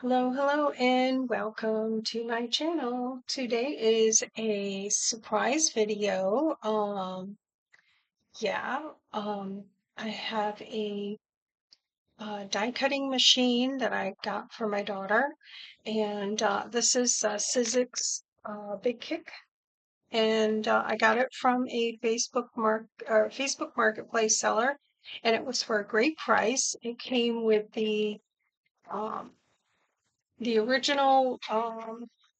Hello, and welcome to my channel. Today is a surprise video. Yeah, I have a die cutting machine that I got for my daughter, and this is Sizzix BIGKick, and I got it from a Facebook Marketplace seller, and it was for a great price. It came with um, the original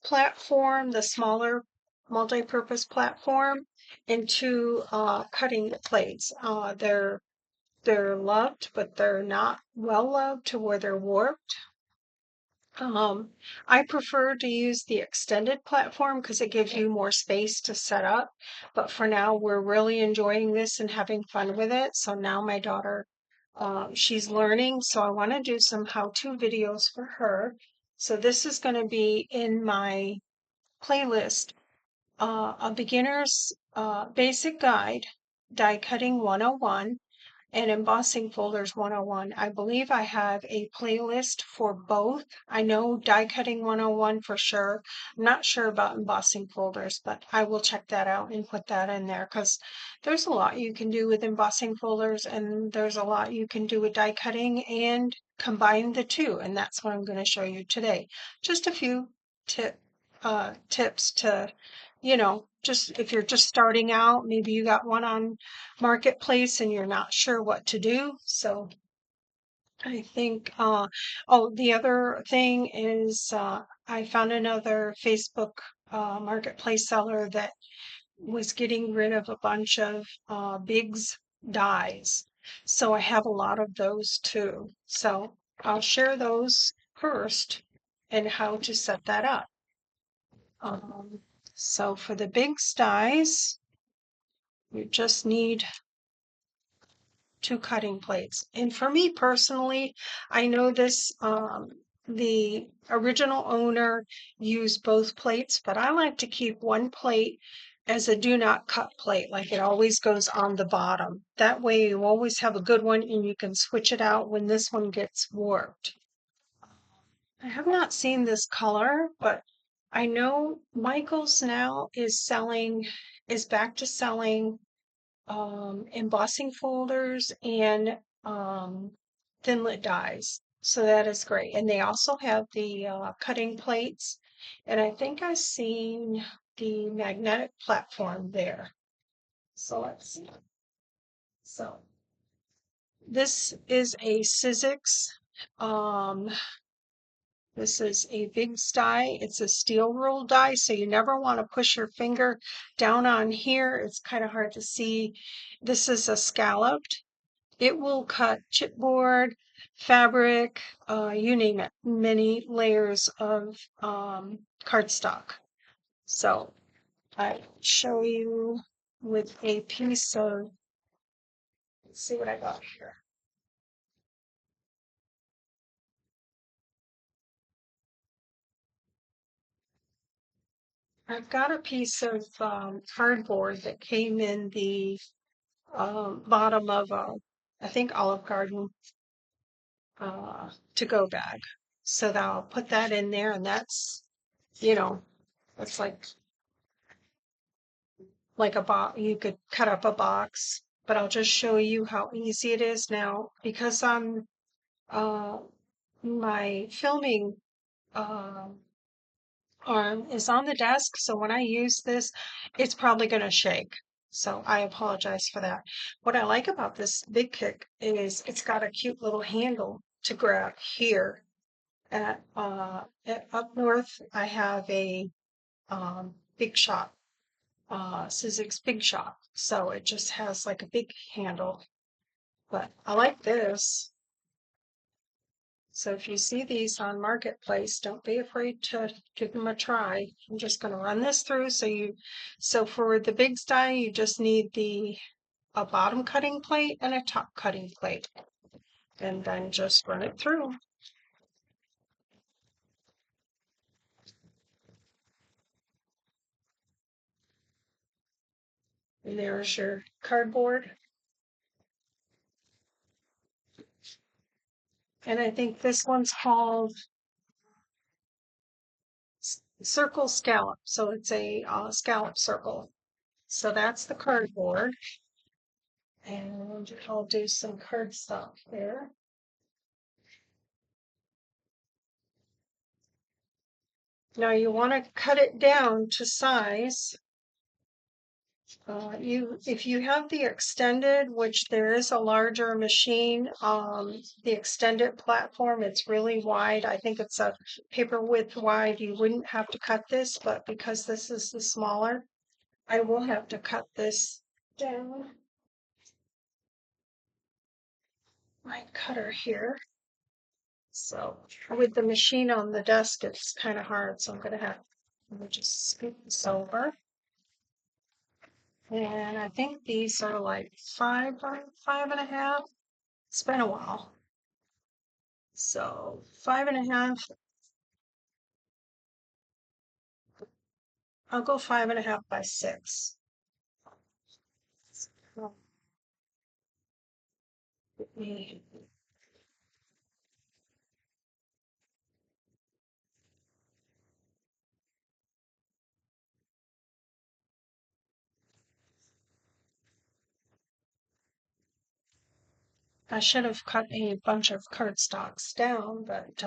platform, the smaller multi-purpose platform, and two cutting plates. They're loved, but they're not well loved to where they're warped. I prefer to use the extended platform because it gives you more space to set up. But for now, we're really enjoying this and having fun with it. So now my daughter, she's learning. So I want to do some how-to videos for her. So this is going to be in my playlist, a beginner's basic guide, die cutting 101 and embossing folders 101. I believe I have a playlist for both. I know die cutting 101 for sure. I'm not sure about embossing folders, but I will check that out and put that in there because there's a lot you can do with embossing folders and there's a lot you can do with die cutting and combine the two. And that's what I'm going to show you today. Just a few tips to, just if you're just starting out, maybe you got one on marketplace and you're not sure what to do. So I think, oh, the other thing is I found another Facebook marketplace seller that was getting rid of a bunch of Big's dies. So I have a lot of those too. So I'll share those first and how to set that up. Um, so for the Big's dies, you just need two cutting plates. And for me personally, I know this, the original owner used both plates, but I like to keep one plate as a do not cut plate, like it always goes on the bottom. That way you always have a good one and you can switch it out when this one gets warped. I have not seen this color, but I know Michaels now is back to selling embossing folders and thinlit dies. So that is great. And they also have the cutting plates. And I think I've seen the magnetic platform there. So let's see. So this is a Sizzix. Um, this is a big die. It's a steel rule die, so you never want to push your finger down on here. It's kind of hard to see. This is a scalloped. It will cut chipboard, fabric, you name it, many layers of cardstock. So I show you with a piece of, let's see what I got here. I've got a piece of cardboard that came in the bottom of a, I think, Olive Garden to-go bag. So that I'll put that in there, and that's, you know, that's like a box. You could cut up a box, but I'll just show you how easy it is now because I'm uh, my filming uh, arm is on the desk. So when I use this, it's probably going to shake. So I apologize for that. What I like about this BIGKick is it's got a cute little handle to grab here. Up north, I have a big shop, Sizzix Big Shop. So it just has like a big handle, but I like this. So if you see these on Marketplace, don't be afraid to give them a try. I'm just going to run this through. So for the big die, you just need a bottom cutting plate and a top cutting plate, and then just run it through. And there's your cardboard. And I think this one's called circle scallop. So it's a scallop circle. So that's the cardboard. And I'll do some cardstock there. Now you want to cut it down to size. If you have the extended, which there is a larger machine, the extended platform, it's really wide. I think it's a paper width wide. You wouldn't have to cut this, but because this is the smaller, I will have to cut this down. My cutter here. So with the machine on the desk, it's kind of hard. So I'm going to have to just scoot this over. And I think these are like 5.5. It's been a while. So 5.5. I'll go 5.5 by 6. I should have cut a bunch of cardstocks down, but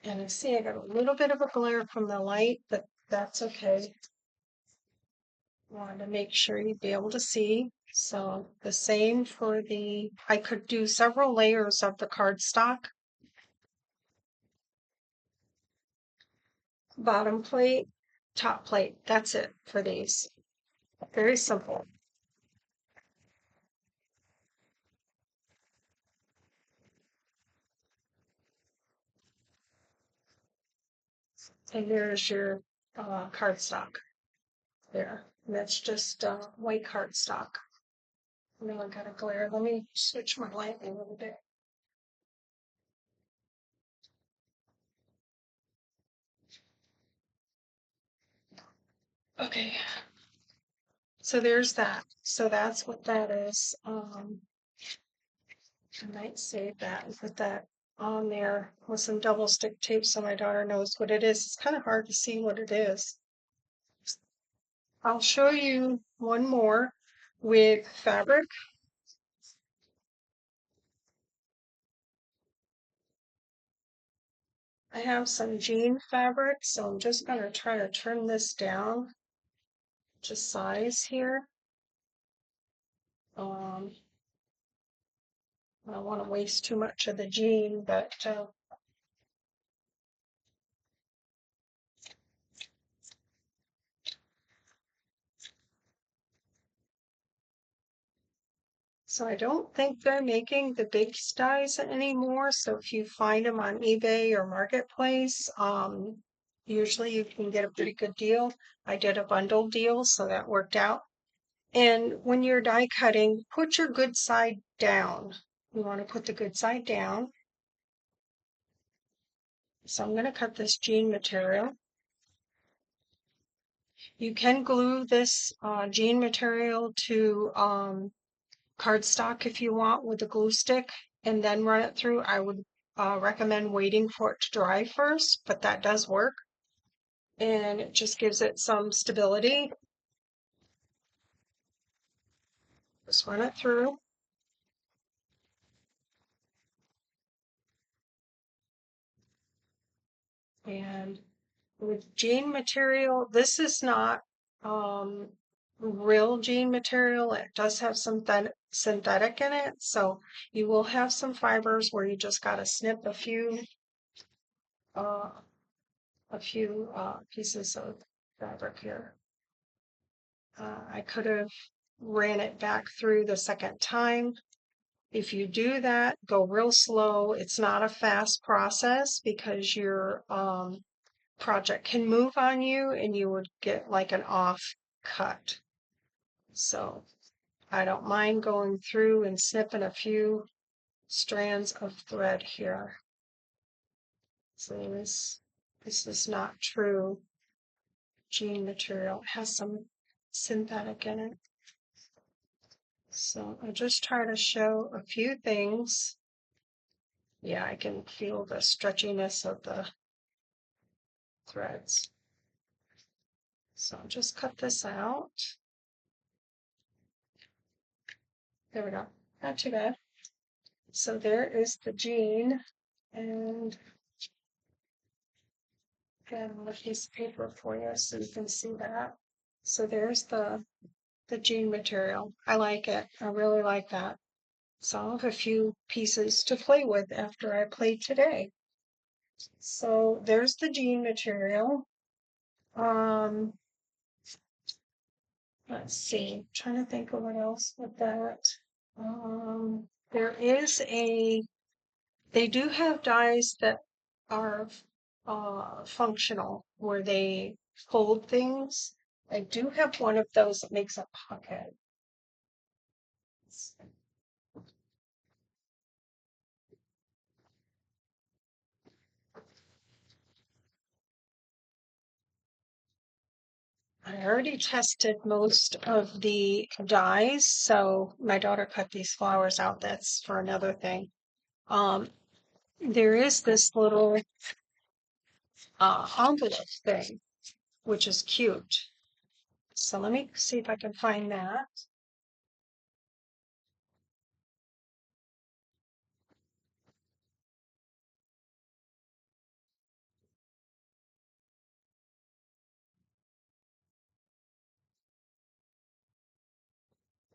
and I see I got a little bit of a glare from the light, but that's okay. Wanted to make sure you'd be able to see. So the same for I could do several layers of the cardstock. Bottom plate, top plate. That's it for these. Very simple. And there's your cardstock there. And that's just white cardstock. Now I got a glare. Let me switch my light a little bit. Okay. So there's that. So that's what that is. I might save that and put that on there with some double stick tape so my daughter knows what it is. It's kind of hard to see what it is. I'll show you one more with fabric. I have some jean fabric, so I'm just going to try to trim this down to size here. I don't want to waste too much of the jean, but so I don't think they're making the big styes anymore. So if you find them on eBay or Marketplace, usually you can get a pretty good deal. I did a bundle deal, so that worked out. And when you're die cutting, put your good side down. You want to put the good side down. So I'm going to cut this jean material. You can glue this jean material to cardstock if you want with a glue stick and then run it through. I would recommend waiting for it to dry first, but that does work. And it just gives it some stability. Just run it through. And with jean material, this is not real jean material. It does have some synthetic in it, so you will have some fibers where you just got to snip uh, a few pieces of fabric here. I could have ran it back through the second time. If you do that, go real slow. It's not a fast process because your project can move on you and you would get like an off cut. So I don't mind going through and snipping a few strands of thread here. So this is not true jean material. It has some synthetic in it. So I just try to show a few things. Yeah, I can feel the stretchiness of the threads. So I'll just cut this out. There we go. Not too bad. So there is the jean, and again, a piece of paper for you so you can see that. So there's the jean material. I like it. I really like that. So I'll have a few pieces to play with after I play today. So there's the jean material. Um, let's see. I'm trying to think of what else with that. There is they do have dies that are functional where they fold things. I do have one of those that makes a pocket. I already tested most of the dies, so my daughter cut these flowers out. That's for another thing. There is this little envelope thing, which is cute. So let me see if I can find that.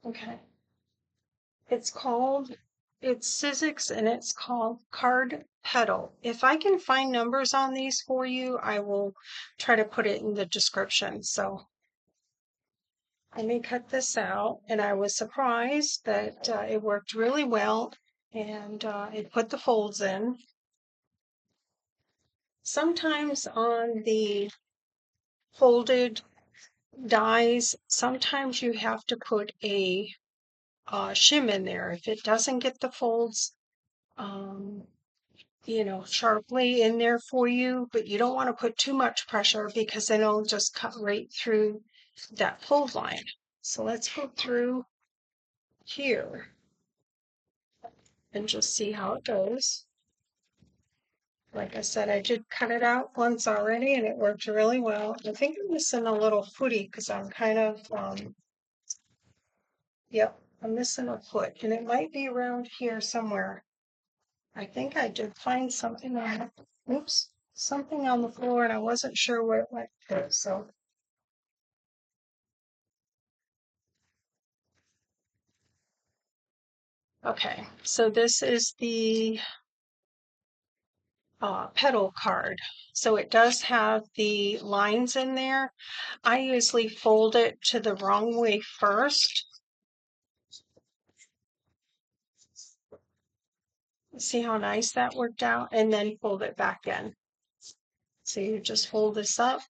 Okay. It's Sizzix and it's called Card Petal. If I can find numbers on these for you, I will try to put it in the description. So let me cut this out. And I was surprised that it worked really well and it put the folds in. Sometimes on the folded dies, sometimes you have to put a shim in there. If it doesn't get the folds, um, sharply in there for you, but you don't want to put too much pressure because then it'll just cut right through that fold line. So let's go through here and just see how it goes. Like I said, I did cut it out once already and it worked really well. I think I'm missing a little footy because I'm kind of, yep, I'm missing a foot and it might be around here somewhere. I think I did find something on, oops, something on the floor and I wasn't sure where it went to, so. Okay, so this is the petal card. So it does have the lines in there. I usually fold it to the wrong way first. See how nice that worked out? And then fold it back in. So you just fold this up.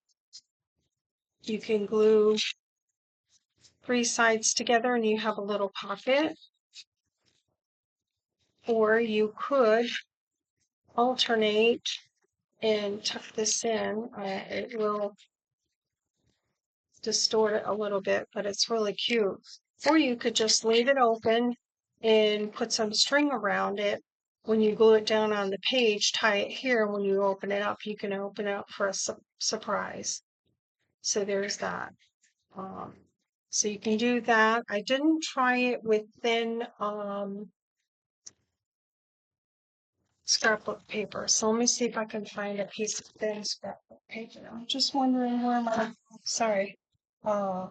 You can glue 3 sides together and you have a little pocket. Or you could alternate and tuck this in. It will distort it a little bit, but it's really cute. Or you could just leave it open and put some string around it. When you glue it down on the page, tie it here. And when you open it up, you can open it up for a surprise. So there's that. Um, so you can do that. I didn't try it with thin scrapbook paper. So let me see if I can find a piece of thin scrapbook paper. I'm just wondering where sorry, uh,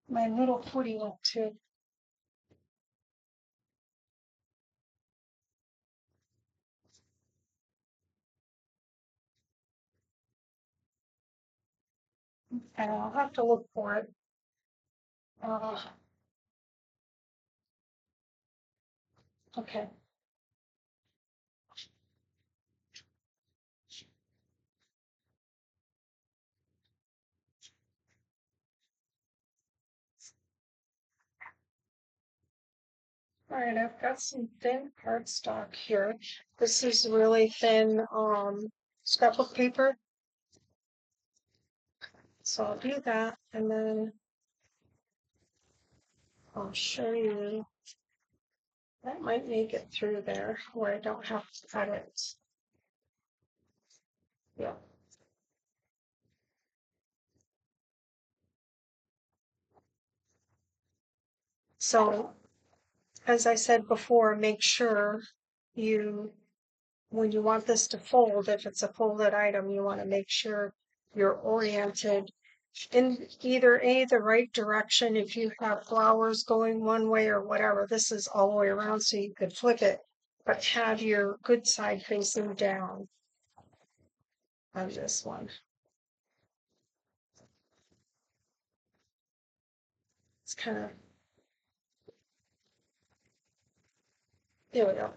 my little footy went to. And I'll have to look for it. Uh, okay. All right, I've got some thin cardstock here. This is really thin scrapbook paper. So I'll do that and then I'll show you. That might make it through there where I don't have to cut it. Yeah. So, as I said before, make sure you, when you want this to fold, if it's a folded item, you want to make sure you're oriented in either the right direction. If you have flowers going one way or whatever, this is all the way around so you could flip it, but have your good side facing down on this one. It's kind of, there we go.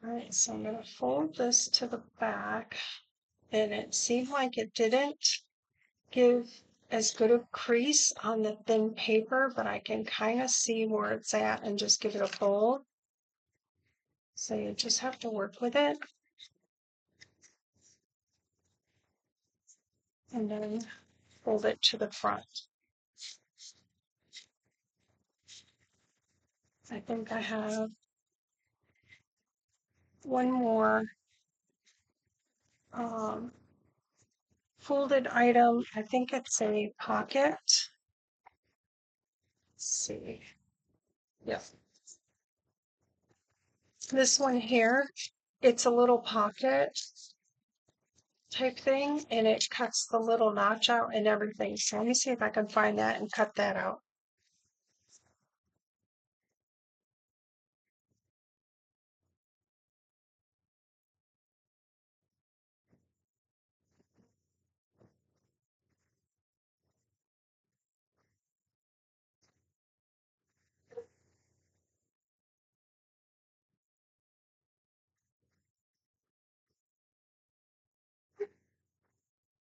All right, so I'm going to fold this to the back, and it seemed like it didn't give as good a crease on the thin paper, but I can kind of see where it's at and just give it a fold. So you just have to work with it. And then fold it to the front. I think I have one more um, folded item. I think it's a pocket. Let's see. Yep. This one here, it's a little pocket type thing, and it cuts the little notch out and everything. So let me see if I can find that and cut that out.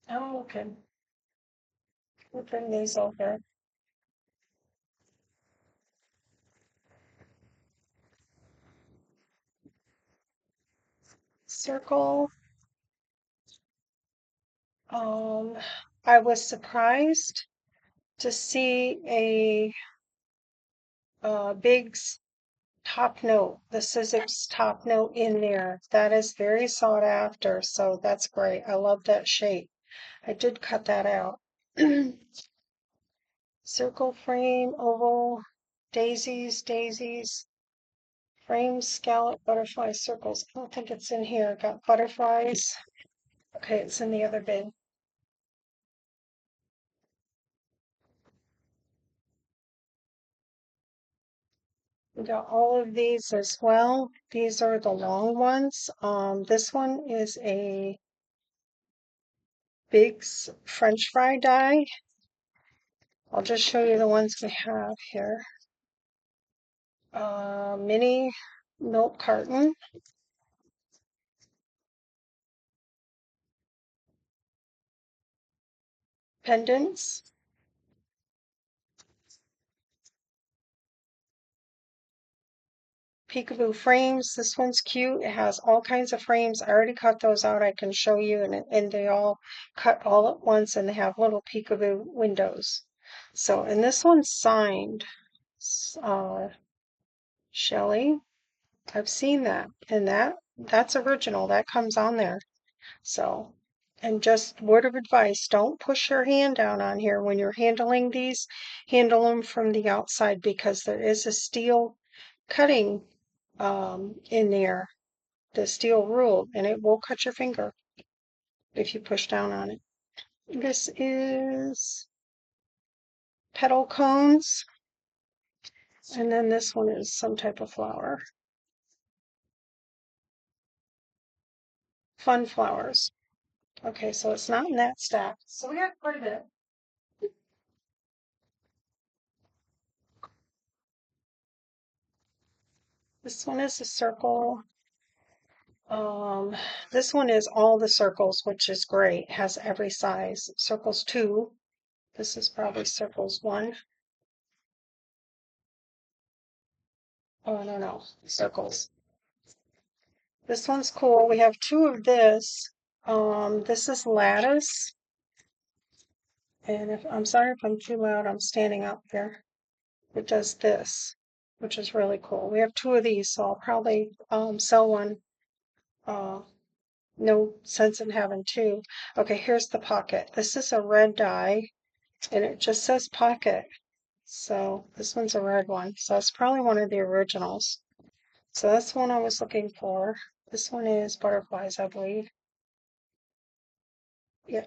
I'm looking. Flipping these over. Circle. Um, I was surprised to see a big top note, the Sizzix top note in there. That is very sought after, so that's great. I love that shape. I did cut that out. Circle frame, oval, daisies, frame, scallop, butterfly, circles. I don't think it's in here. Got butterflies. Okay, it's in the other bin. We got all of these as well. These are the long ones. This one is a BIGKick French fry die. I'll just show you the ones we have here. Mini milk carton, pendants, peekaboo frames. This one's cute. It has all kinds of frames. I already cut those out. I can show you, and they all cut all at once, and they have little peekaboo windows. So, and this one's signed, Shelly. I've seen that, and that's original. That comes on there. So, and just word of advice, don't push your hand down on here when you're handling these. Handle them from the outside because there is a steel cutting in there, the steel rule, and it will cut your finger if you push down on it. This is petal cones, and then this one is some type of flower. Fun flowers. Okay, so it's not in that stack. So we got quite a bit. This one is a circle. Um, this one is all the circles, which is great. It has every size. Circles 2. This is probably circles 1. Oh, no. Circles. This one's cool. We have 2 of this. This is lattice. And if I'm sorry if I'm too loud, I'm standing up here. It does this, which is really cool. We have two of these, so I'll probably sell one. Uh, no sense in having two. Okay, here's the pocket. This is a red dye, and it just says pocket. So this one's a red one. So it's probably one of the originals. So that's the one I was looking for. This one is butterflies, I believe. Yeah,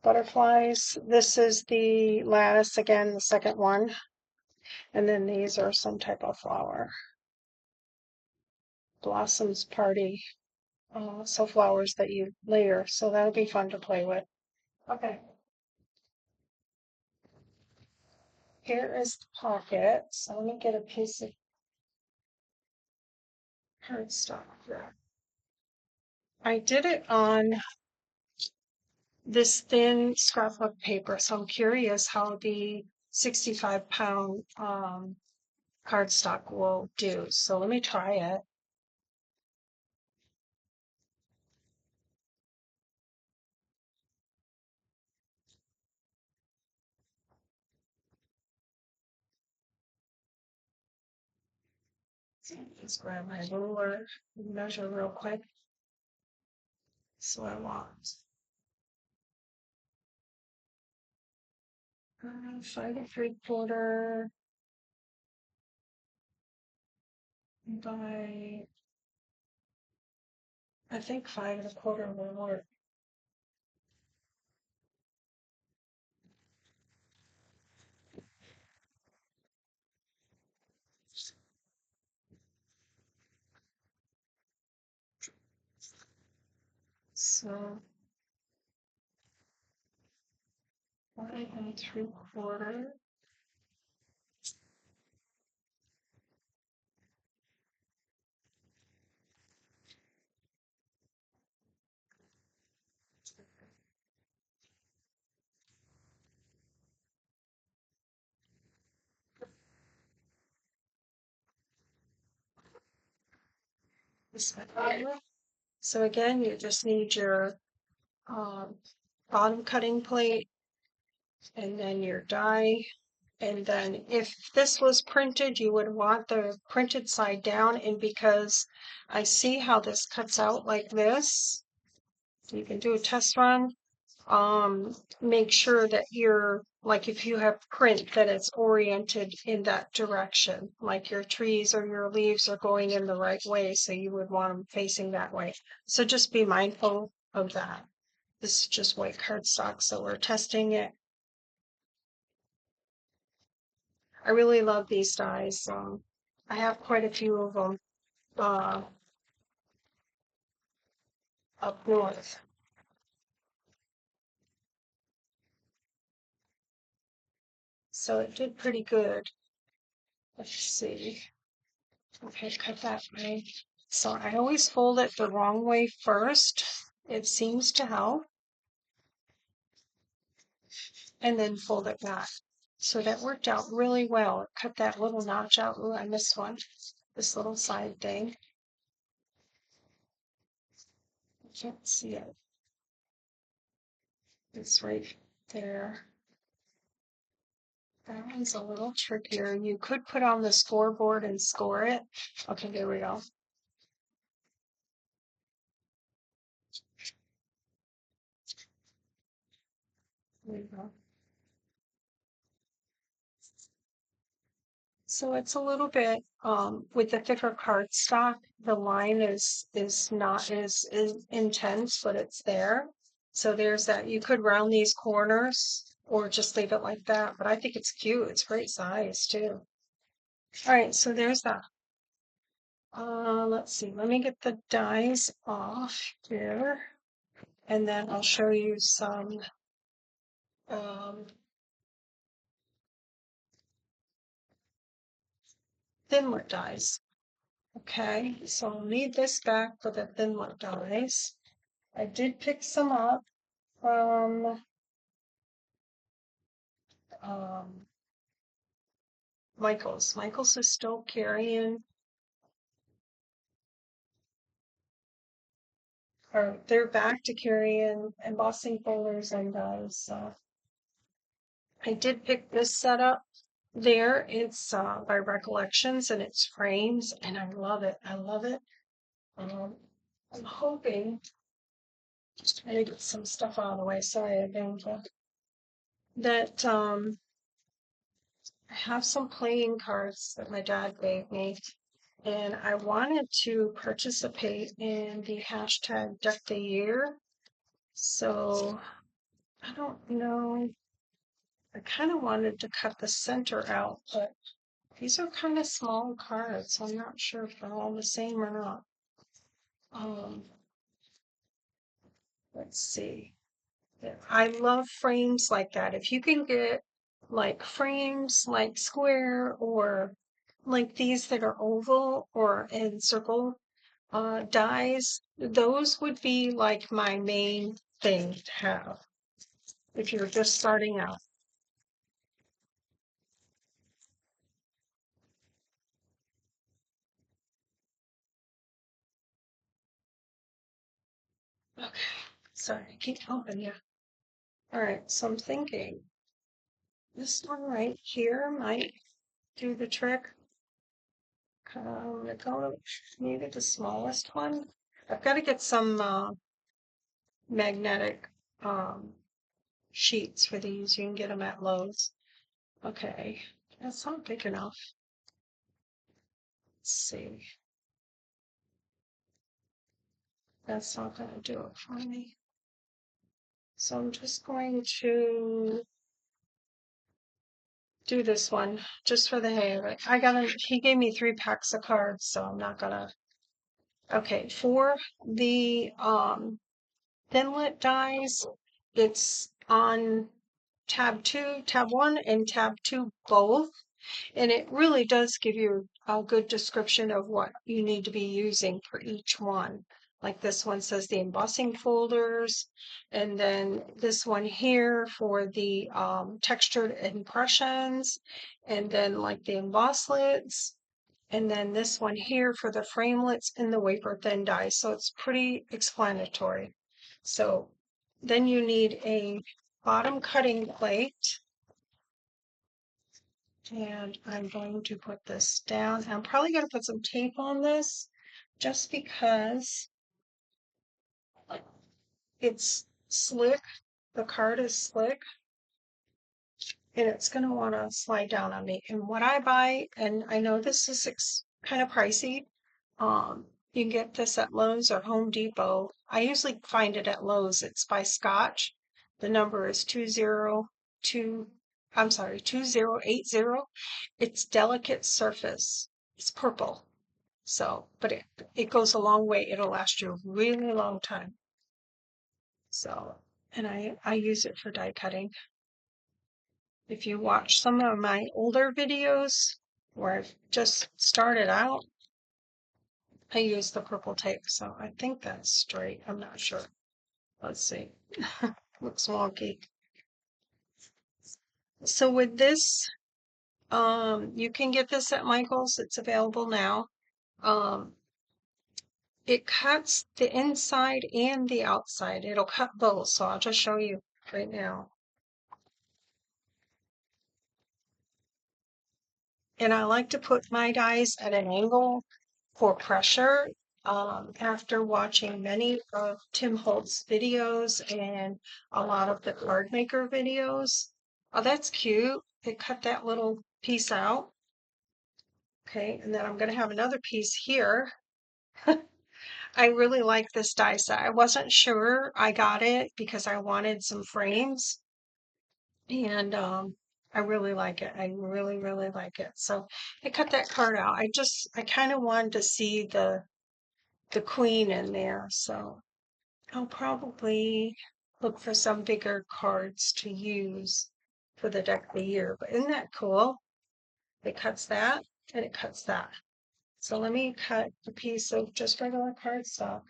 butterflies. This is the lattice again, the second one. And then these are some type of flower. Blossoms Party. So flowers that you layer. So that'll be fun to play with. Okay. Here is the pocket. So let me get a piece of cardstock here. I did it on this thin scrapbook paper, so I'm curious how the 65-pound cardstock will do. So let me try it. Just grab my ruler and measure real quick. So I want 5 3/4 by, I think 5 1/4 will work. So 5 3/4. This one. So again, you just need your um, bottom cutting plate and then your die. And then if this was printed, you would want the printed side down. And because I see how this cuts out like this, you can do a test run. Make sure that you're, like, if you have print, that it's oriented in that direction, like your trees or your leaves are going in the right way, so you would want them facing that way. So just be mindful of that. This is just white cardstock, so we're testing it. I really love these dies. I have quite a few of them uh, up north. So it did pretty good. Let's see. Okay, cut that way. So I always fold it the wrong way first. It seems to help. And then fold it back. So that worked out really well. It cut that little notch out. Ooh, I missed one. This little side thing. I can't see it. It's right there. That one's a little trickier. You could put on the scoreboard and score it. Okay, there we go. There we go. So it's a little bit with the thicker cardstock, the line is not as intense, but it's there. So there's that. You could round these corners or just leave it like that, but I think it's cute. It's great size too. All right, so there's that. Let's see. Let me get the dies off here, and then I'll show you some um, thinlet dies. Okay, so I'll need this back for the thinlet dies. I did pick some up from um, Michael's. Michael's is still carrying or they're back to carrying embossing folders and dies. So I did pick this setup there. It's by Recollections and it's frames, and I love it. I love it. Um, I'm hoping, just trying to get some stuff out of the way. Sorry, again, that I have some playing cards that my dad gave me, and I wanted to participate in the hashtag Deck the Year. So I don't know. I kind of wanted to cut the center out, but these are kind of small cards, so I'm not sure if they're all the same or not. Um, let's see. Yeah, I love frames like that. If you can get like frames like square or like these that are oval or in circle dies, those would be like my main thing to have if you're just starting out. Okay, sorry, I keep helping you. All right, so I'm thinking this one right here might do the trick. I go maybe the smallest one. I've got to get some magnetic um, sheets for these. You can get them at Lowe's. Okay, that's not big enough. Let's see. That's not going to do it for me. So I'm just going to do this one just for the hay of it. He gave me 3 packs of cards, so I'm not gonna. Okay, for the thinlit dies, it's on tab 2, tab 1, and tab 2 both. And it really does give you a good description of what you need to be using for each one. Like this one says the embossing folders, and then this one here for the textured impressions, and then like the embosslets, and then this one here for the framelets and the wafer thin die. So it's pretty explanatory. So then you need a bottom cutting plate. And I'm going to put this down. I'm probably going to put some tape on this just because it's slick. The card is slick and it's going to want to slide down on me. And what I buy, and I know this is kind of pricey, you can get this at Lowe's or Home Depot. I usually find it at Lowe's. It's by Scotch. The number is 2080. It's delicate surface. It's purple. So, but it goes a long way. It'll last you a really long time. So, and I use it for die cutting. If you watch some of my older videos where I've just started out, I use the purple tape. So I think that's straight. I'm not sure. Let's see. Looks wonky. So with this, you can get this at Michael's. It's available now. Um, it cuts the inside and the outside. It'll cut both. So I'll just show you right now. And I like to put my dies at an angle for pressure. After watching many of Tim Holtz's videos and a lot of the card maker videos. Oh, that's cute. They cut that little piece out. Okay, and then I'm going to have another piece here. I really like this die set. I wasn't sure I got it because I wanted some frames, and I really like it. I really, really like it. So I cut that card out. I kind of wanted to see the queen in there. So I'll probably look for some bigger cards to use for the deck of the year. But isn't that cool? It cuts that and it cuts that. So let me cut a piece of just regular cardstock.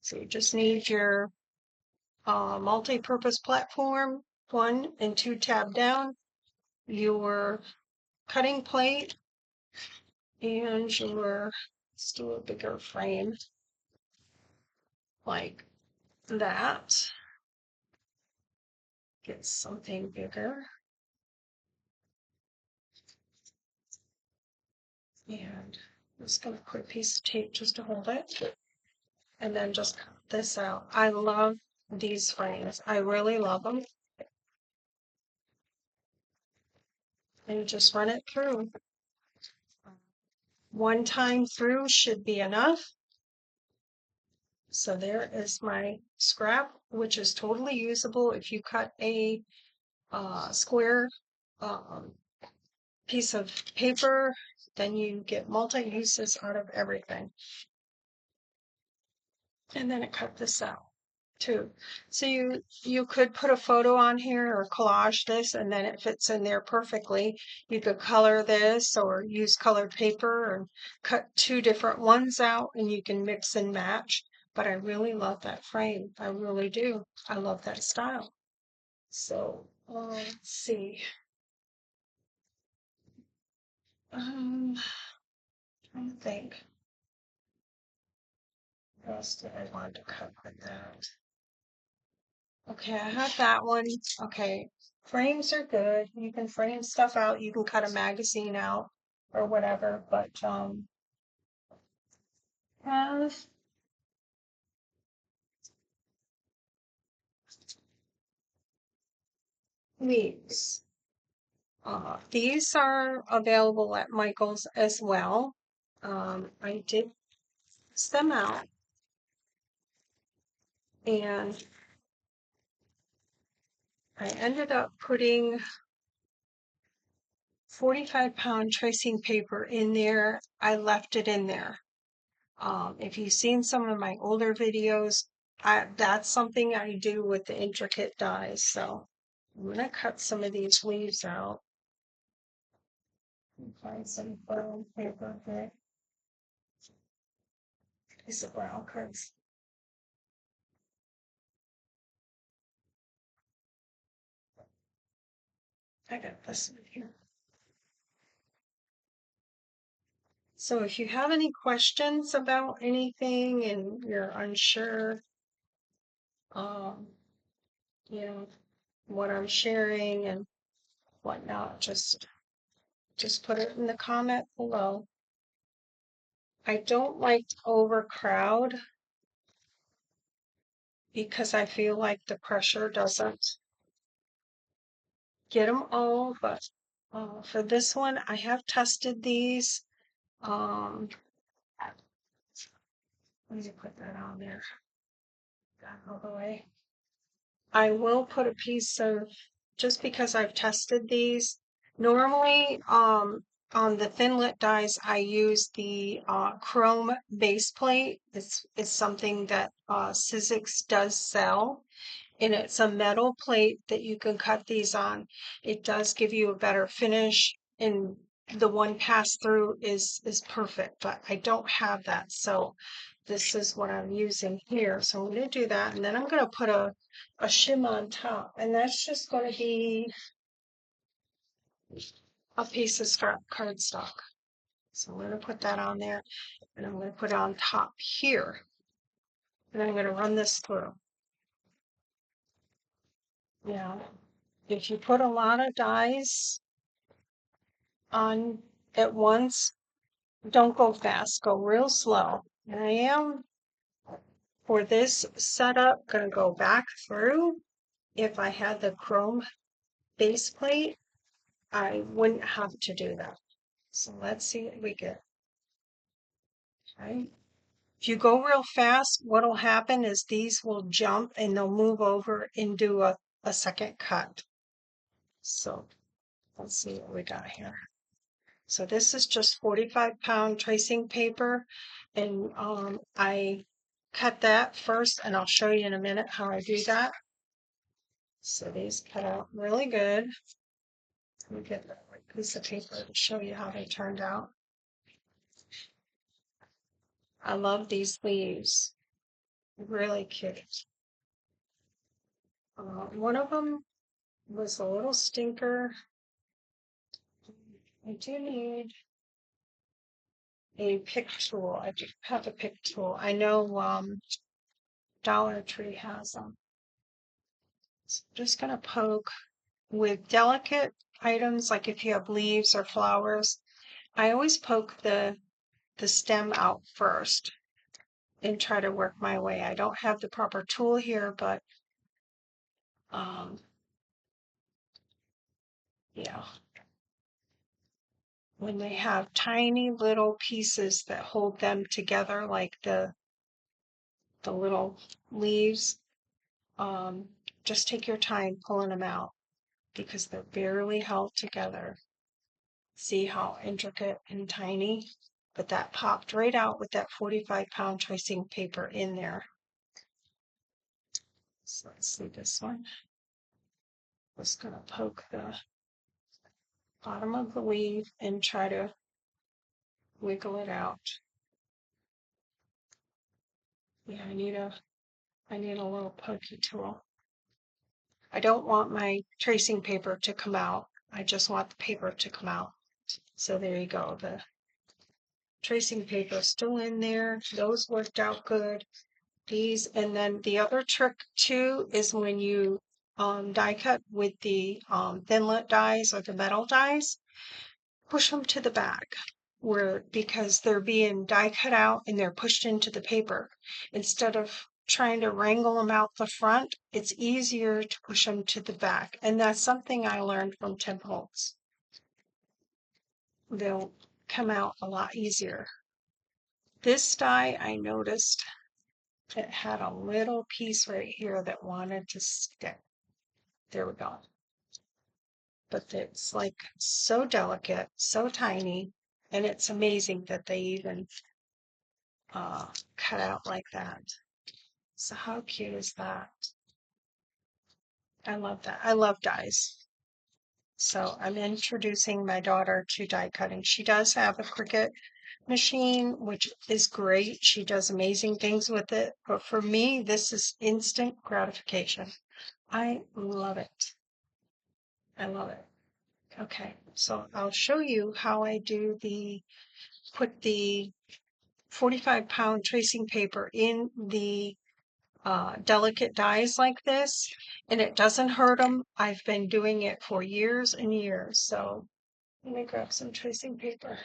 So you just need your multi-purpose platform, 1 and 2 tab down, your cutting plate, and your Let's do a bigger frame like that. Get something bigger. And I'm just going to put a piece of tape just to hold it. And then just cut this out. I love these frames. I really love them. And you just run it through. One time through should be enough. So there is my scrap, which is totally usable. If you cut a square piece of paper, then you get multi-uses out of everything. And then it cut this out too. So you could put a photo on here or collage this, and then it fits in there perfectly. You could color this or use colored paper and cut two different ones out, and you can mix and match. But I really love that frame. I really do. I love that style. So let's see. Trying to think. What else did I want to cut with that? Okay, I have that one. Okay, frames are good. You can frame stuff out. You can cut a magazine out or whatever, but have these. These are available at Michael's as well. I did test them out, and I ended up putting 45-pound tracing paper in there. I left it in there. If you've seen some of my older videos, that's something I do with the intricate dies. So I'm going to cut some of these leaves out and find some brown paper here. These are brown cards. I got this one here. So if you have any questions about anything and you're unsure, um, you know, what I'm sharing and whatnot, just put it in the comment below. I don't like to overcrowd because I feel like the pressure doesn't get them all, but for this one, I have tested these. Let me put that on there. Got all the way. I will put a piece of, just because I've tested these. Normally, on the thinlit dies, I use the chrome base plate. It's something that Sizzix does sell, and it's a metal plate that you can cut these on. It does give you a better finish, and the one pass through is perfect, but I don't have that, so this is what I'm using here. So I'm going to do that, and then I'm going to put a shim on top, and that's just going to be a piece of scrap cardstock. So I'm going to put that on there, and I'm going to put it on top here, and I'm going to run this through. Now, if you put a lot of dies on at once, don't go fast, go real slow. And I am, for this setup, going to go back through. If I had the chrome base plate, I wouldn't have to do that. So let's see what we get. Okay. If you go real fast, what'll happen is these will jump and they'll move over and do a second cut. So let's see what we got here. So this is just 45-pound tracing paper, and I cut that first, and I'll show you in a minute how I do that. So these cut out really good. Let me get that right piece of paper to show you how they turned out. I love these leaves. Really cute. One of them was a little stinker. I do need a pick tool. I do have a pick tool. I know Dollar Tree has them. So I'm just going to poke with delicate items, like if you have leaves or flowers. I always poke the stem out first and try to work my way. I don't have the proper tool here, but um, yeah, when they have tiny little pieces that hold them together, like the little leaves, um, just take your time pulling them out because they're barely held together. See how intricate and tiny? But that popped right out with that 45-pound tracing paper in there. So let's see this one. Just going to poke the bottom of the leaf and try to wiggle it out. Yeah, I need a little pokey tool. I don't want my tracing paper to come out. I just want the paper to come out. So there you go. The tracing paper is still in there. Those worked out good. These, and then the other trick too is when you die cut with the thinlet dies or the metal dies, push them to the back where because they're being die cut out and they're pushed into the paper. Instead of trying to wrangle them out the front, it's easier to push them to the back. And that's something I learned from Tim Holtz. They'll come out a lot easier. This die, I noticed it had a little piece right here that wanted to stick. There we go. But it's like so delicate, so tiny, and it's amazing that they even cut out like that. So how cute is that? I love that. I love dies. So I'm introducing my daughter to die cutting. She does have a Cricut machine, which is great. She does amazing things with it. But for me, this is instant gratification. I love it. I love it. Okay, so I'll show you how I put the 45-pound tracing paper in the delicate dies like this, and it doesn't hurt them. I've been doing it for years and years. So let me grab some tracing paper.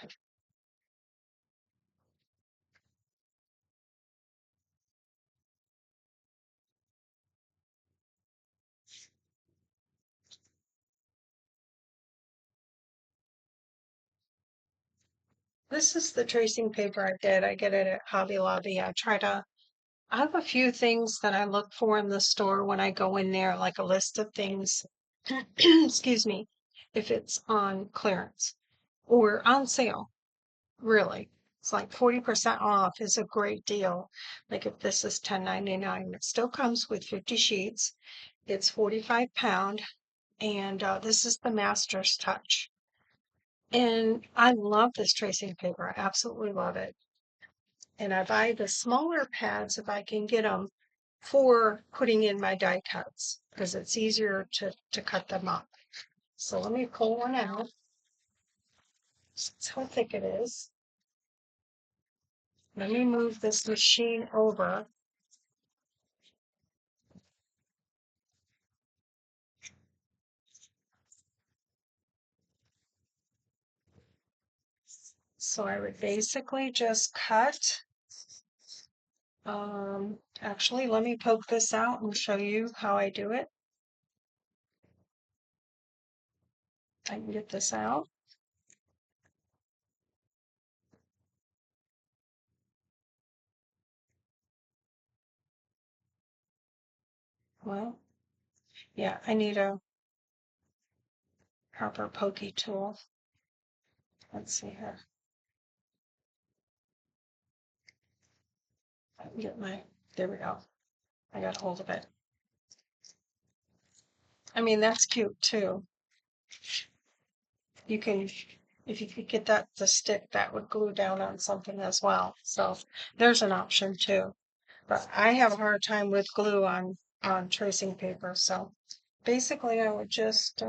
This is the tracing paper I get. I get it at Hobby Lobby. I have a few things that I look for in the store when I go in there, like a list of things, excuse me, if it's on clearance or on sale. Really, it's like 40% off is a great deal. Like if this is $10.99, it still comes with 50 sheets. It's 45-pound, and this is the Master's Touch. And I love this tracing paper. I absolutely love it. And I buy the smaller pads if I can get them for putting in my die cuts because it's easier to cut them up. So let me pull one out. That's how thick it is. Let me move this machine over. So I would basically just cut. Actually, let me poke this out and show you how I do it. I can get this out. Well, yeah, I need a proper pokey tool. Let's see here. I can get there we go. I got hold of it. I mean, that's cute too. You can, if you could get that to stick, that would glue down on something as well. So there's an option too. But I have a hard time with glue on tracing paper. So basically I would just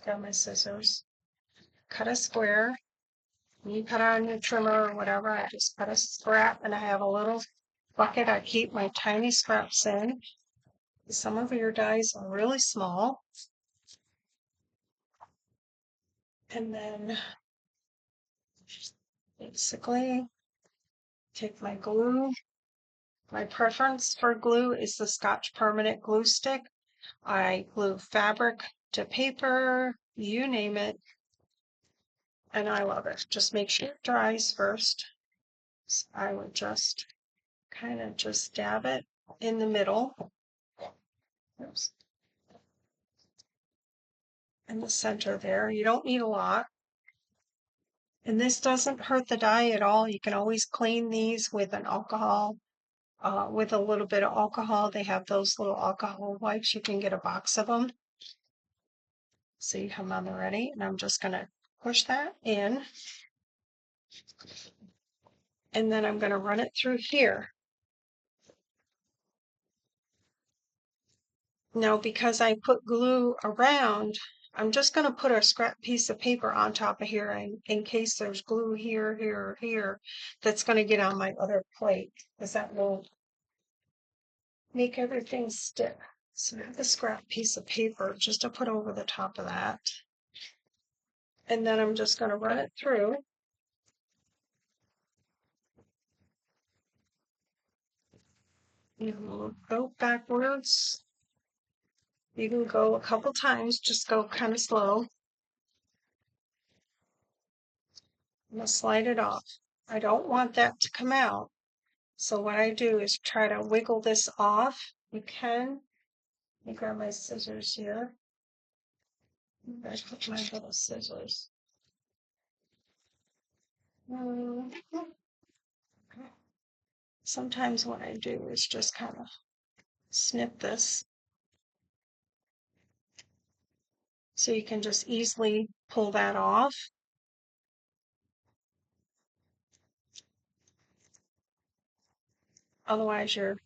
grab my scissors, cut a square You cut on your trimmer or whatever, I just cut a scrap and I have a little bucket I keep my tiny scraps in. Some of your dies are really small. And then basically take my glue. My preference for glue is the Scotch Permanent Glue Stick. I glue fabric to paper, you name it, and I love it. Just make sure it dries first. So I would just kind of just dab it in the middle. Oops. In the center there. You don't need a lot. And this doesn't hurt the dye at all. You can always clean these with an alcohol, with a little bit of alcohol. They have those little alcohol wipes. You can get a box of them. So you have them already. And I'm just going to push that in. And then I'm going to run it through here. Now, because I put glue around, I'm just going to put a scrap piece of paper on top of here in case there's glue here, here, or here that's going to get on my other plate, because that will make everything stick. So I have a scrap piece of paper just to put over the top of that. And then I'm just going to run it through. You go backwards. You can go a couple times, just go kind of slow. I'm going to slide it off. I don't want that to come out. So what I do is try to wiggle this off. You can. Let me grab my scissors here. I put my little scissors. Sometimes what I do is just kind of snip this. So you can just easily pull that off. Otherwise you're,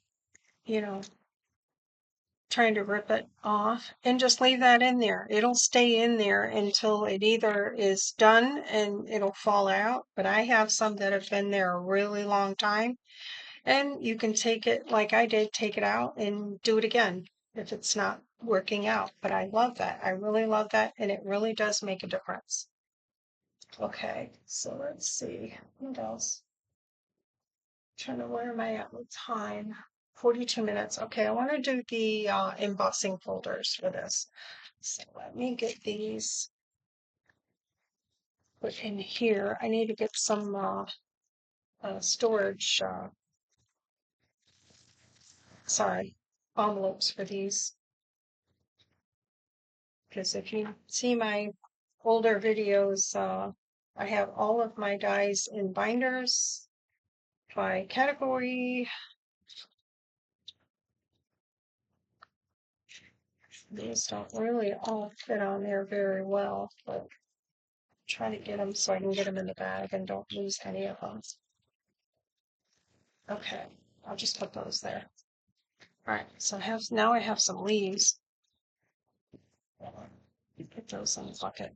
trying to rip it off, and just leave that in there. It'll stay in there until it either is done and it'll fall out. But I have some that have been there a really long time, and you can take it like I did, take it out and do it again if it's not working out. But I love that. I really love that, and it really does make a difference. Okay, so let's see what else. Trying to, where am I at with time? 42 minutes. Okay, I want to do the embossing folders for this. So let me get these put in here. I need to get some storage, envelopes for these. Because if you see my older videos, I have all of my dies in binders by category. These don't really all fit on there very well, but try to get them so I can get them in the bag and don't lose any of them. Okay, I'll just put those there. All right, so now I have some leaves. Put those in the bucket.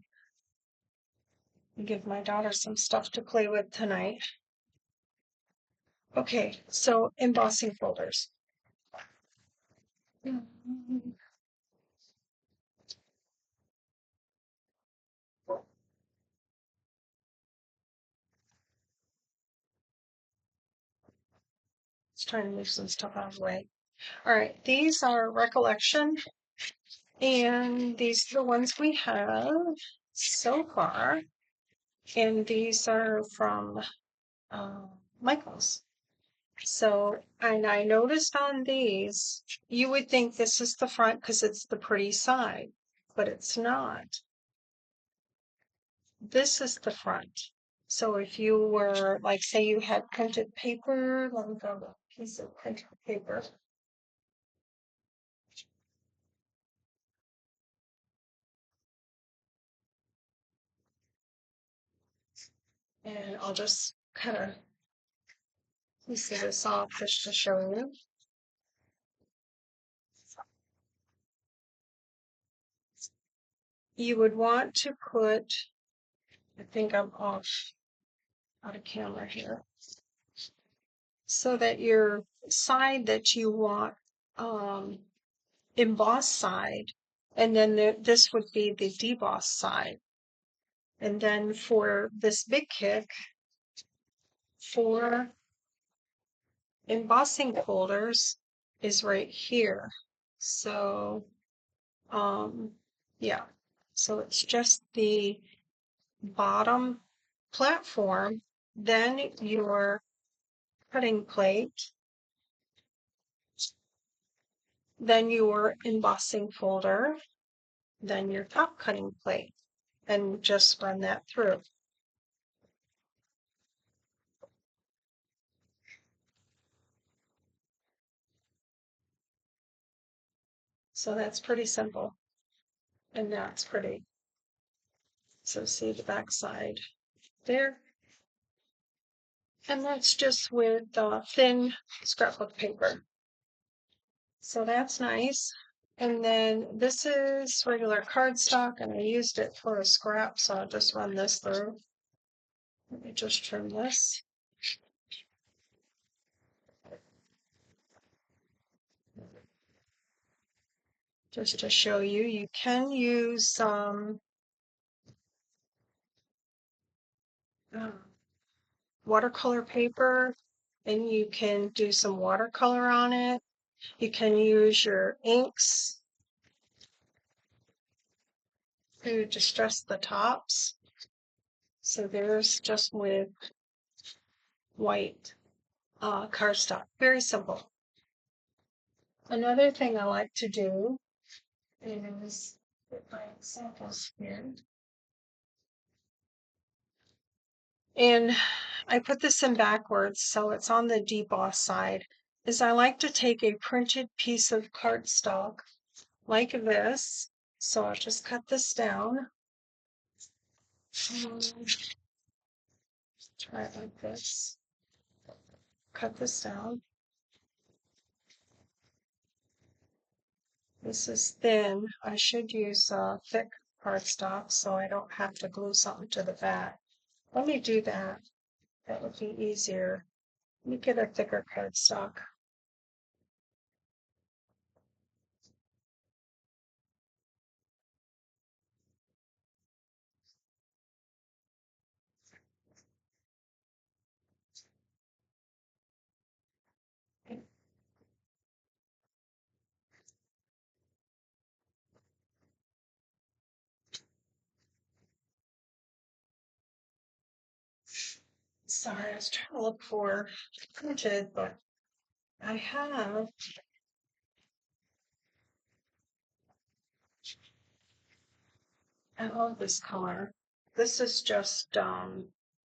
Give my daughter some stuff to play with tonight. Okay, so embossing folders. Let's try and move some stuff out of the way. All right, these are Recollection, and these are the ones we have so far. And these are from Michael's. So, and I noticed on these, you would think this is the front because it's the pretty side, but it's not. This is the front. So if you were, like, say you had printed paper, let me go to a piece of printed paper. And I'll just kind of piece this off just to show you. You would want to put, I think I'm off out of camera here, so that your side that you want embossed side, and then this would be the debossed side. And then for this BIGKick, for embossing folders is right here. So, yeah, so it's just the bottom platform, then your cutting plate, then your embossing folder, then your top cutting plate, and just run that through. So that's pretty simple, and that's pretty. So see the back side there. And that's just with thin scrapbook paper. So that's nice. And then this is regular cardstock, and I used it for a scrap, so I'll just run this through. Let me just trim this. Just to show you, you can use some watercolor paper, and you can do some watercolor on it. You can use your inks to distress the tops. So there's just with white cardstock. Very simple. Another thing I like to do is put my examples here. And I put this in backwards, so it's on the deboss side, is I like to take a printed piece of cardstock like this. So I'll just cut this down. Try it like this. Cut this down. This is thin. I should use thick cardstock so I don't have to glue something to the back. Let me do that. That would be easier. Let me get a thicker cardstock. Sorry, I was trying to look for printed, but I have. I love this color. This is just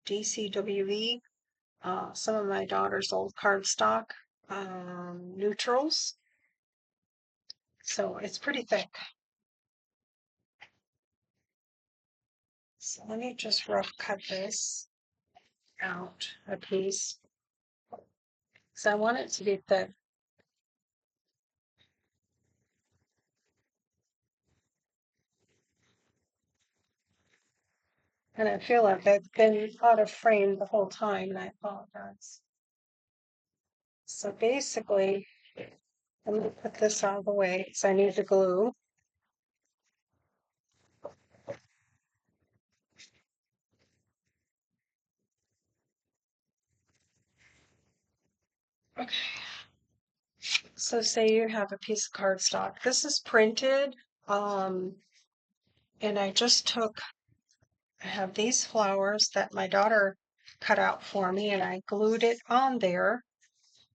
DCWE, some of my daughter's old cardstock neutrals. So it's pretty thick. So let me just rough cut this out a piece. Because I want it to be thick. And I feel like I've been out of frame the whole time, and I apologize. So basically, I'm going to put this out of the way because I need the glue. Okay. So say you have a piece of cardstock. This is printed, and I just took, I have these flowers that my daughter cut out for me, and I glued it on there,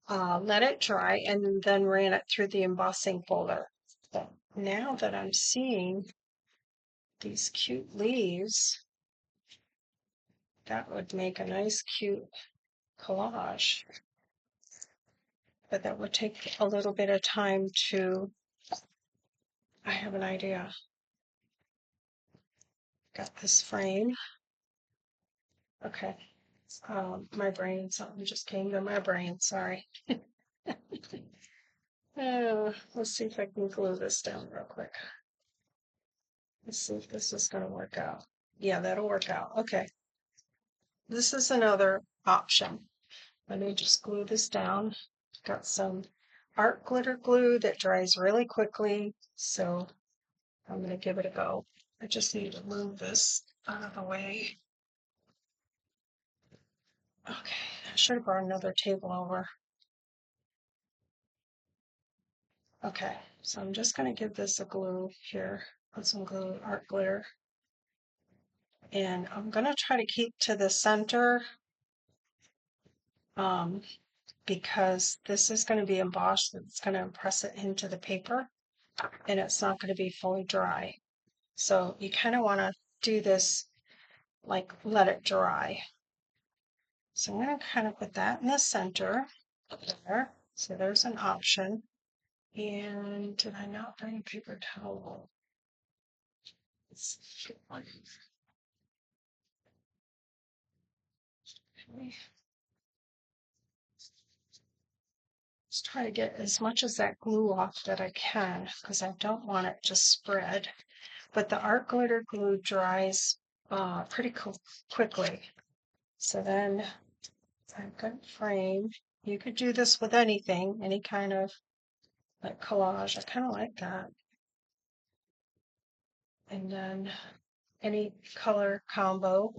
let it dry, and then ran it through the embossing folder. But now that I'm seeing these cute leaves, that would make a nice cute collage. But that would take a little bit of time to, I have an idea. Got this frame. Okay. My brain, something just came to my brain, sorry. Let's see if I can glue this down real quick. Let's see if this is going to work out. Yeah, that'll work out. Okay. this is another option. Let me just glue this down. Got some art glitter glue that dries really quickly, so I'm going to give it a go. I just need to move this out of the way. Okay, I should have brought another table over. Okay, so I'm just going to give this a glue here. Put some glue, art glitter. And I'm going to try to keep to the center because this is going to be embossed. It's going to press it into the paper and it's not going to be fully dry. So you kind of want to do this, like let it dry. So I'm going to kind of put that in the center there. So there's an option. And did I not bring a paper towel? Okay. Let's try to get as much of that glue off that I can because I don't want it to spread. But the art glitter glue dries pretty quickly. So then I've got a frame. You could do this with anything, any kind of like collage. I kind of like that. And then any color combo.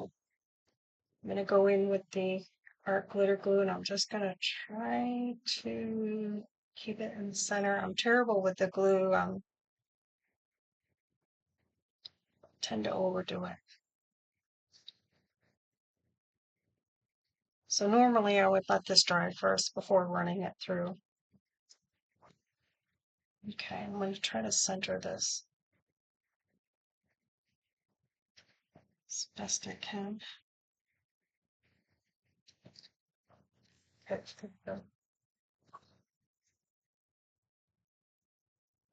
I'm going to go in with the art glitter glue and I'm just going to try to keep it in the center. I'm terrible with the glue. I tend to overdo it. So normally I would let this dry first before running it through. Okay, I'm going to try to center this as best I can.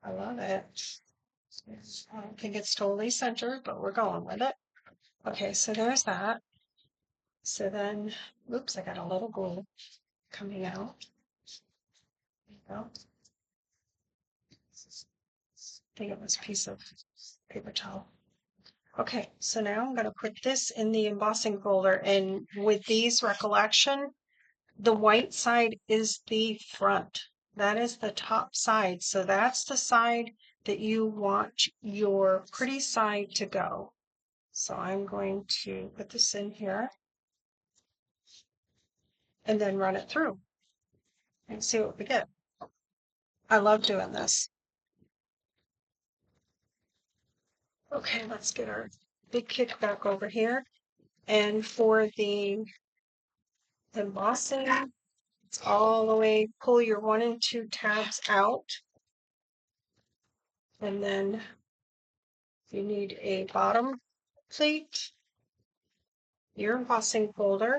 I love it. I don't think it's totally centered, but we're going with it. Okay, so there's that. So then, oops, I got a little glue coming out. There you go. I think it was a piece of paper towel. Okay, so now I'm going to put this in the embossing folder, and with these recollection, the white side is the front. That is the top side. So that's the side that you want your pretty side to go. So I'm going to put this in here and then run it through and see what we get. I love doing this. Okay, let's get our BIGKick back over here. And for the embossing, it's all the way, pull your 1 and 2 tabs out. And then you need a bottom plate, your embossing folder,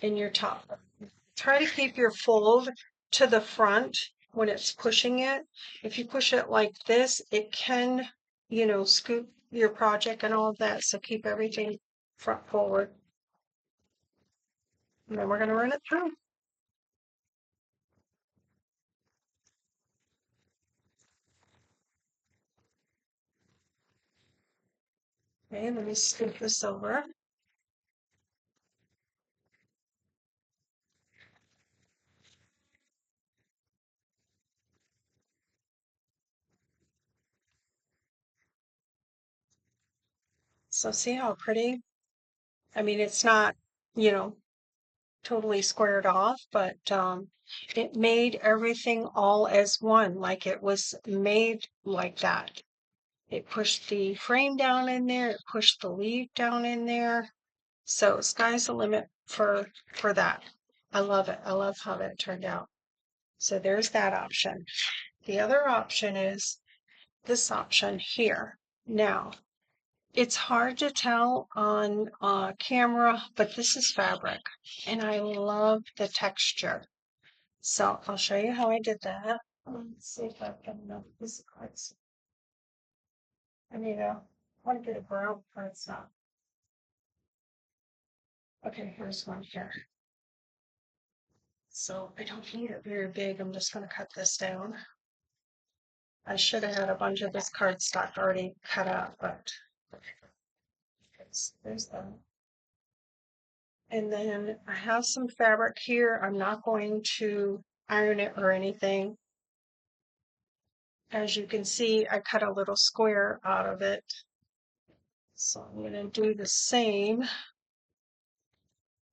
and your top. Try to keep your fold to the front when it's pushing it. If you push it like this, it can, scoop your project and all of that. So keep everything front forward. And then we're going to run it through. Okay, let me scoop this over. So see how pretty? I mean, it's not, you know, totally squared off, but it made everything all as one, like it was made like that. It pushed the frame down in there, it pushed the leaf down in there. So sky's the limit for that. I love it. I love how that turned out. So there's that option. The other option is this option here. Now, it's hard to tell on camera, but this is fabric and I love the texture. So I'll show you how I did that. Let's see if I can this cards. I want to get a brown part. It's not. Okay, here's one here. So I don't need it very big. I'm just going to cut this down. I should have had a bunch of this cardstock already cut out, but there's that. And then I have some fabric here. I'm not going to iron it or anything. As you can see, I cut a little square out of it. So I'm going to do the same.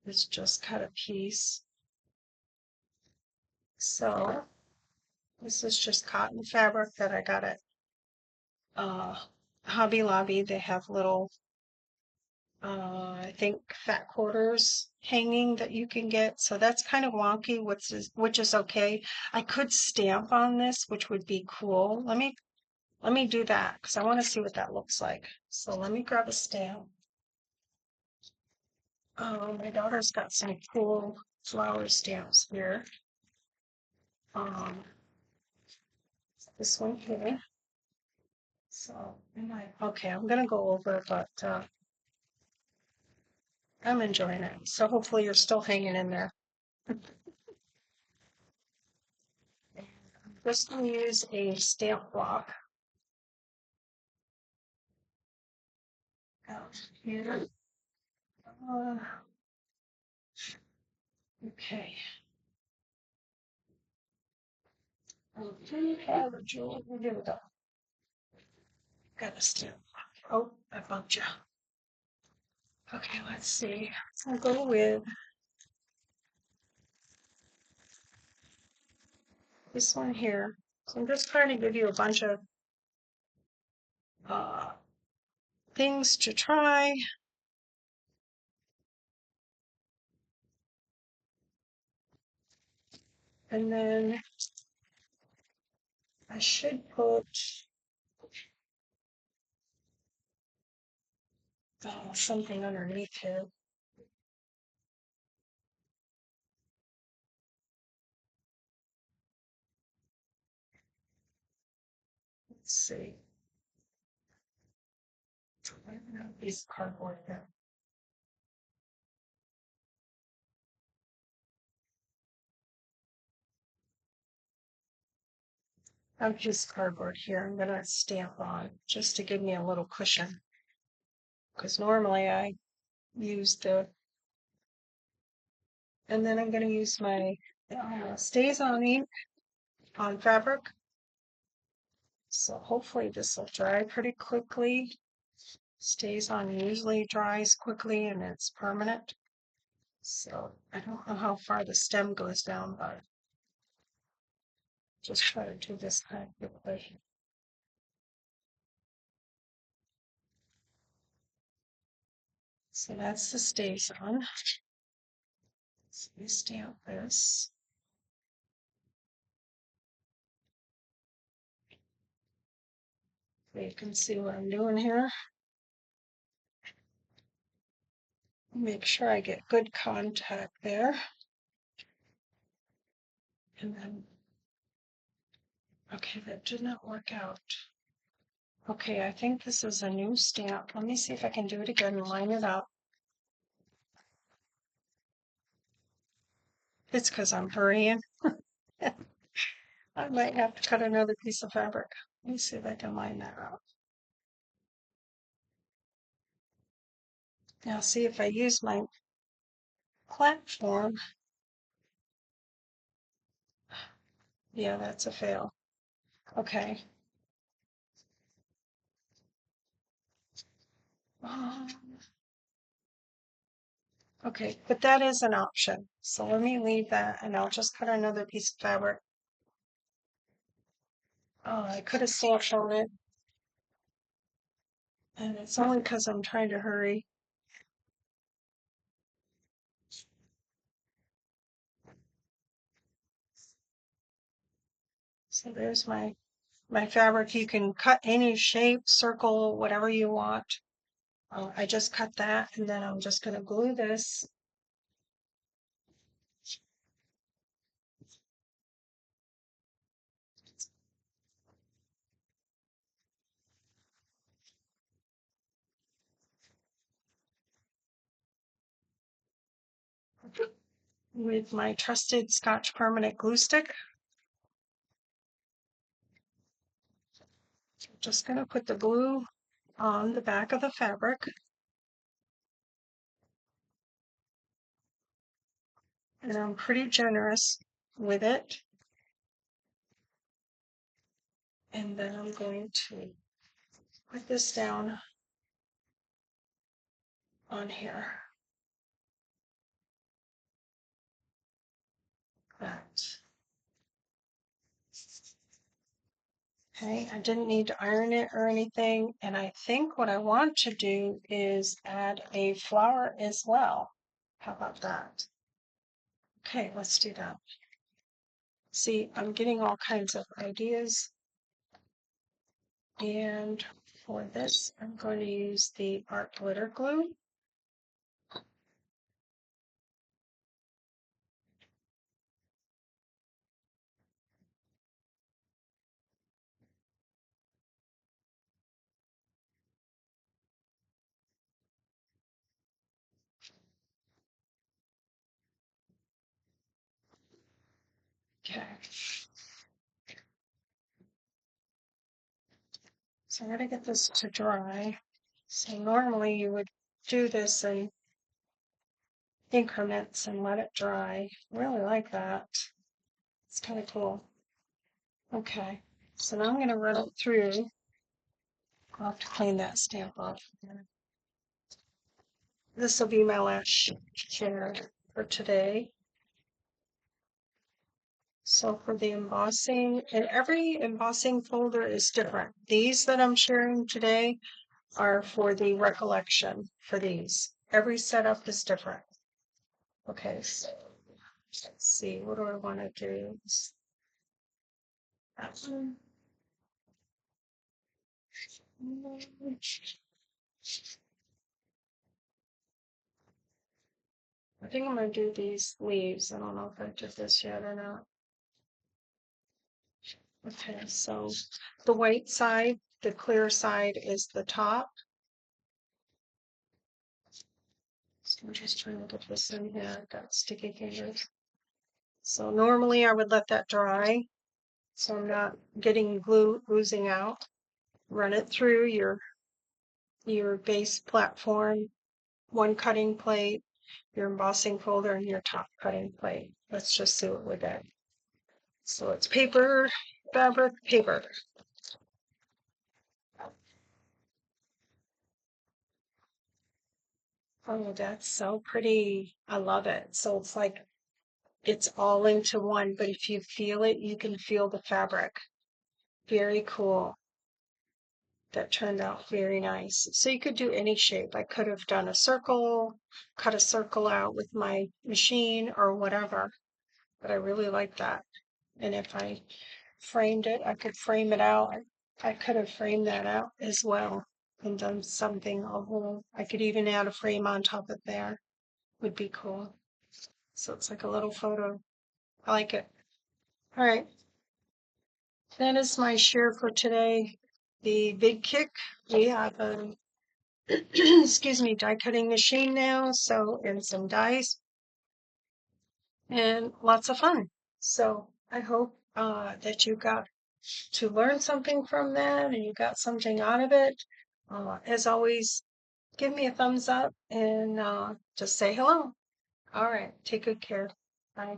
It's just cut a piece. So this is just cotton fabric that I got at Hobby Lobby. They have little, I think, fat quarters hanging that you can get. So that's kind of wonky, which is okay. I could stamp on this, which would be cool. Let me do that because I want to see what that looks like. So let me grab a stamp. My daughter's got some cool flower stamps here. This one here. So, okay, I'm gonna go over, but I'm enjoying it. So hopefully you're still hanging in there. I'm just gonna use a stamp block out here. Uh, okay. Here we go. Got a stamp block. Oh, I bumped you. Okay, let's see. I'll go with this one here. So I'm just trying to give you a bunch of uh, things to try. And then I should put something underneath here. Let's see. Piece of cardboard here. I've just cardboard here. I'm gonna stamp on just to give me a little cushion. Because normally I use and then I'm gonna use my stays on ink on fabric. So hopefully this will dry pretty quickly. Stays on usually dries quickly and it's permanent. So I don't know how far the stem goes down, but just try to do this kind of quickly. So that's the stays on. So we stamp this. So you can see what I'm doing here. Make sure I get good contact there. And then, okay, that did not work out. Okay, I think this is a new stamp. Let me see if I can do it again and line it up. It's because I'm hurrying. I might have to cut another piece of fabric. Let me see if I can line that up. Now see if I use my platform. Yeah, that's a fail. Okay. Um, okay, but that is an option. So let me leave that and I'll just cut another piece of fabric. Oh, I could have stamped on it. And it's only because I'm trying to hurry. So there's my fabric. You can cut any shape, circle, whatever you want. I just cut that and then I'm just going to glue this. With my trusted Scotch permanent glue stick. Just going to put the glue on the back of the fabric. and I'm pretty generous with it. And then I'm going to put this down on here. That. Okay, I didn't need to iron it or anything. And I think what I want to do is add a flower as well. How about that? Okay, let's do that. See, I'm getting all kinds of ideas. And for this, I'm going to use the art glitter glue. Okay. So I'm going to get this to dry. So normally you would do this in increments and let it dry. I really like that. It's kind of cool. Okay. So now I'm going to run it through. I'll have to clean that stamp off. This will be my last share for today. So for the embossing, and every embossing folder is different. These that I'm sharing today are for the recollection for these. Every setup is different. Okay, so let's see, what do I want to do? That one. I think I'm going to do these leaves. I don't know if I did this yet or not. Okay, so the white side, the clear side is the top. So I'm just trying to get this in here. I've got sticky fingers. So normally I would let that dry so I'm not getting glue oozing out. Run it through your base platform, one cutting plate, your embossing folder, and your top cutting plate. Let's just see what we get. So it's paper, fabric, paper. Oh, that's so pretty. I love it. So it's like it's all into one, but if you feel it, you can feel the fabric. Very cool. That turned out very nice. So you could do any shape. I could have done a circle, cut a circle out with my machine or whatever, but I really like that. And if I framed it, I could frame it out. I could have framed that out as well and done something a little. I could even add a frame on top of there. Would be cool. So it's like a little photo. I like it. All right. That is my share for today. The BIGKick. We have a excuse me, die cutting machine now. So, and some dies and lots of fun. So I hope that you got to learn something from that and you got something out of it. As always, give me a thumbs up and just say hello. All right. Take good care. Bye.